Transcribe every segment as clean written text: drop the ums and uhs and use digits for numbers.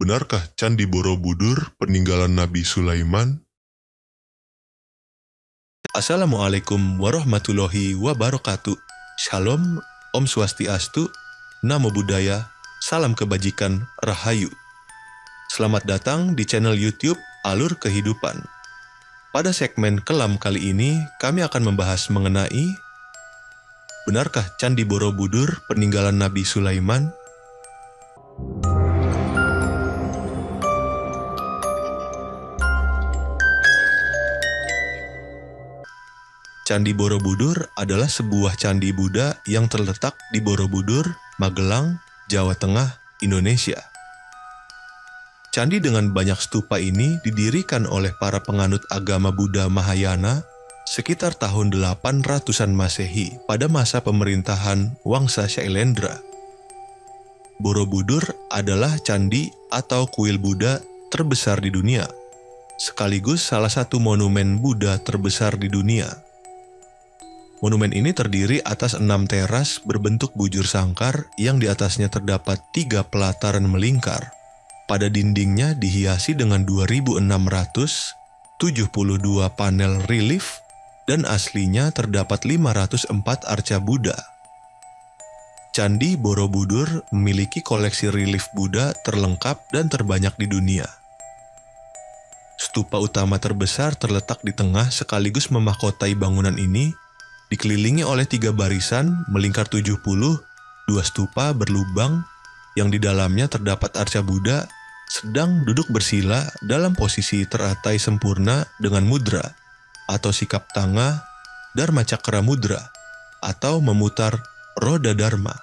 Benarkah Candi Borobudur peninggalan Nabi Sulaiman? Assalamualaikum warahmatullahi wabarakatuh. Shalom, Om Swastiastu, Namo Buddhaya, salam kebajikan, Rahayu. Selamat datang di channel YouTube Alur Kehidupan. Pada segmen kelam kali ini, kami akan membahas mengenai benarkah Candi Borobudur peninggalan Nabi Sulaiman? Candi Borobudur adalah sebuah candi Buddha yang terletak di Borobudur, Magelang, Jawa Tengah, Indonesia. Candi dengan banyak stupa ini didirikan oleh para penganut agama Buddha Mahayana sekitar tahun 800-an Masehi pada masa pemerintahan Wangsa Shailendra. Borobudur adalah candi atau kuil Buddha terbesar di dunia, sekaligus salah satu monumen Buddha terbesar di dunia. Monumen ini terdiri atas 6 teras berbentuk bujur sangkar yang di atasnya terdapat 3 pelataran melingkar. Pada dindingnya dihiasi dengan 2.672 panel relief dan aslinya terdapat 504 arca Buddha. Candi Borobudur memiliki koleksi relief Buddha terlengkap dan terbanyak di dunia. Stupa utama terbesar terletak di tengah sekaligus memahkotai bangunan ini, dikelilingi oleh 3 barisan melingkar 70, 2 stupa berlubang yang di dalamnya terdapat arca Buddha sedang duduk bersila dalam posisi teratai sempurna dengan mudra atau sikap tanga Dharma Cakra Mudra atau memutar roda Dharma.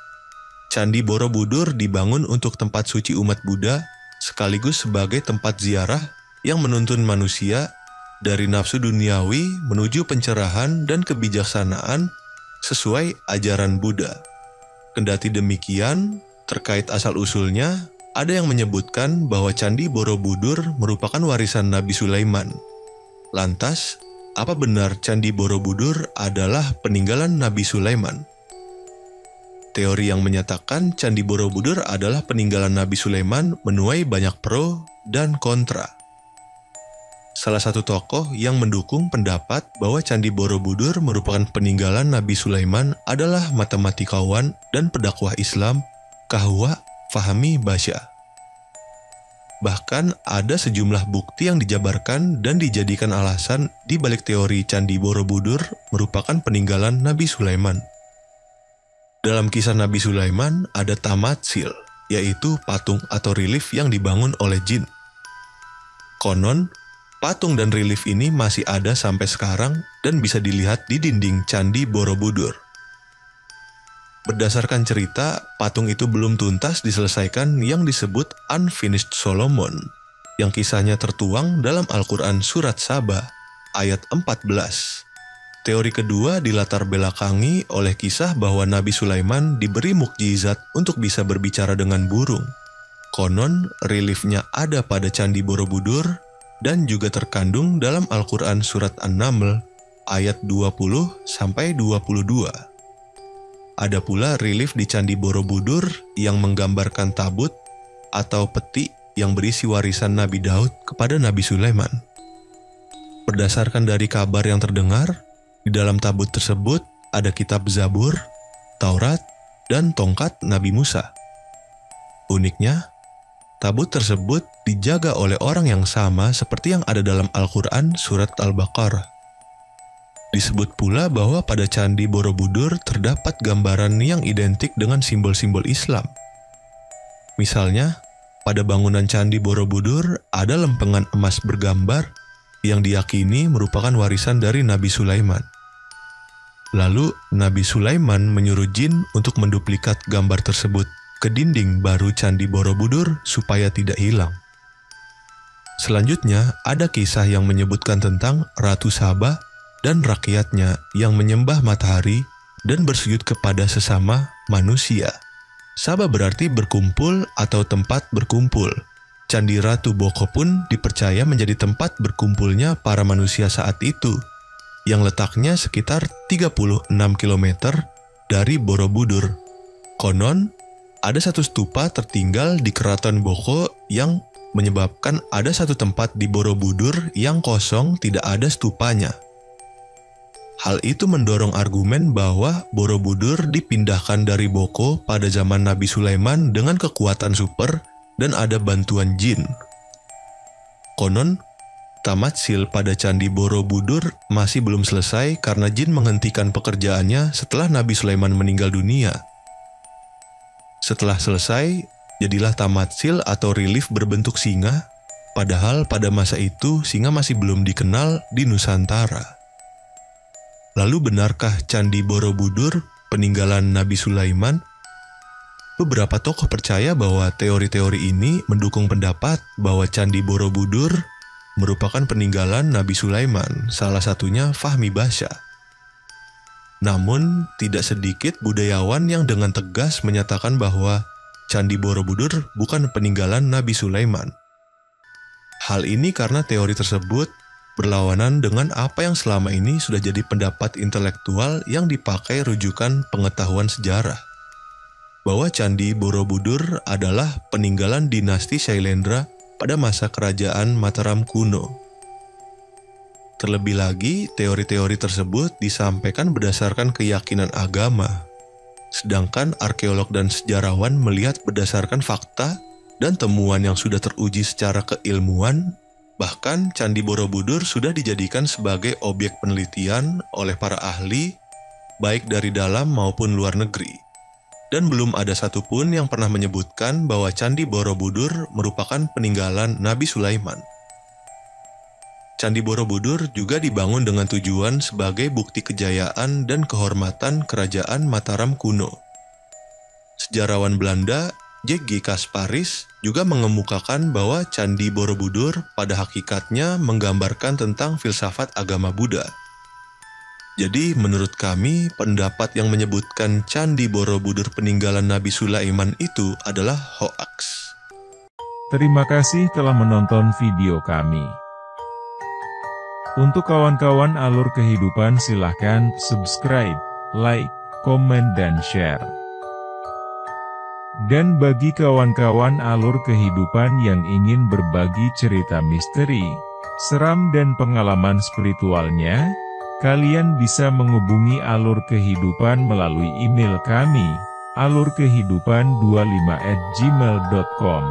Candi Borobudur dibangun untuk tempat suci umat Buddha sekaligus sebagai tempat ziarah yang menuntun manusia dari nafsu duniawi menuju pencerahan dan kebijaksanaan sesuai ajaran Buddha. Kendati demikian, terkait asal-usulnya, ada yang menyebutkan bahwa Candi Borobudur merupakan warisan Nabi Sulaiman. Lantas, apa benar Candi Borobudur adalah peninggalan Nabi Sulaiman? Teori yang menyatakan Candi Borobudur adalah peninggalan Nabi Sulaiman menuai banyak pro dan kontra. Salah satu tokoh yang mendukung pendapat bahwa Candi Borobudur merupakan peninggalan Nabi Sulaiman adalah matematikawan dan pendakwah Islam Kahwa Fahmi Basya. Bahkan ada sejumlah bukti yang dijabarkan dan dijadikan alasan di balik teori Candi Borobudur merupakan peninggalan Nabi Sulaiman. Dalam kisah Nabi Sulaiman ada tamatsil, yaitu patung atau relief yang dibangun oleh jin. Konon, patung dan relief ini masih ada sampai sekarang dan bisa dilihat di dinding Candi Borobudur. Berdasarkan cerita, patung itu belum tuntas diselesaikan yang disebut Unfinished Solomon, yang kisahnya tertuang dalam Al-Quran Surat Saba, ayat 14. Teori kedua dilatar belakangi oleh kisah bahwa Nabi Sulaiman diberi mukjizat untuk bisa berbicara dengan burung. Konon, reliefnya ada pada Candi Borobudur, dan juga terkandung dalam Al-Quran Surat An-Naml ayat 20-22. Ada pula relief di Candi Borobudur yang menggambarkan tabut atau peti yang berisi warisan Nabi Daud kepada Nabi Sulaiman. Berdasarkan dari kabar yang terdengar, di dalam tabut tersebut ada kitab Zabur, Taurat, dan tongkat Nabi Musa. Uniknya, tabut tersebut dijaga oleh orang yang sama seperti yang ada dalam Al-Quran Surat Al-Baqarah. Disebut pula bahwa pada Candi Borobudur terdapat gambaran yang identik dengan simbol-simbol Islam. Misalnya, pada bangunan Candi Borobudur ada lempengan emas bergambar yang diyakini merupakan warisan dari Nabi Sulaiman. Lalu, Nabi Sulaiman menyuruh jin untuk menduplikat gambar tersebut ke dinding baru Candi Borobudur supaya tidak hilang. Selanjutnya, ada kisah yang menyebutkan tentang Ratu Saba dan rakyatnya yang menyembah matahari dan bersujud kepada sesama manusia. Saba berarti berkumpul atau tempat berkumpul. Candi Ratu Boko pun dipercaya menjadi tempat berkumpulnya para manusia saat itu, yang letaknya sekitar 36 km dari Borobudur. Konon, ada satu stupa tertinggal di Keraton Boko yang menyebabkan ada satu tempat di Borobudur yang kosong tidak ada stupanya. Hal itu mendorong argumen bahwa Borobudur dipindahkan dari Boko pada zaman Nabi Sulaiman dengan kekuatan super dan ada bantuan jin. Konon, tamatsil pada Candi Borobudur masih belum selesai karena jin menghentikan pekerjaannya setelah Nabi Sulaiman meninggal dunia. Setelah selesai, jadilah tamatsil atau relief berbentuk singa, padahal pada masa itu singa masih belum dikenal di Nusantara. Lalu benarkah Candi Borobudur peninggalan Nabi Sulaiman? Beberapa tokoh percaya bahwa teori-teori ini mendukung pendapat bahwa Candi Borobudur merupakan peninggalan Nabi Sulaiman, salah satunya Fahmi Basya. Namun, tidak sedikit budayawan yang dengan tegas menyatakan bahwa Candi Borobudur bukan peninggalan Nabi Sulaiman. Hal ini karena teori tersebut berlawanan dengan apa yang selama ini sudah jadi pendapat intelektual yang dipakai rujukan pengetahuan sejarah, bahwa Candi Borobudur adalah peninggalan dinasti Shailendra pada masa kerajaan Mataram kuno. Terlebih lagi, teori-teori tersebut disampaikan berdasarkan keyakinan agama, sedangkan arkeolog dan sejarawan melihat berdasarkan fakta dan temuan yang sudah teruji secara keilmuan. Bahkan Candi Borobudur sudah dijadikan sebagai objek penelitian oleh para ahli, baik dari dalam maupun luar negeri. Dan belum ada satupun yang pernah menyebutkan bahwa Candi Borobudur merupakan peninggalan Nabi Sulaiman. Candi Borobudur juga dibangun dengan tujuan sebagai bukti kejayaan dan kehormatan kerajaan Mataram kuno. Sejarawan Belanda J.G. Kasparis juga mengemukakan bahwa Candi Borobudur pada hakikatnya menggambarkan tentang filsafat agama Buddha. Jadi menurut kami, pendapat yang menyebutkan Candi Borobudur peninggalan Nabi Sulaiman itu adalah hoaks. Terima kasih telah menonton video kami. Untuk kawan-kawan alur kehidupan silahkan subscribe, like, komen dan share. Dan bagi kawan-kawan alur kehidupan yang ingin berbagi cerita misteri, seram dan pengalaman spiritualnya, kalian bisa menghubungi alur kehidupan melalui email kami, alurkehidupan25@gmail.com.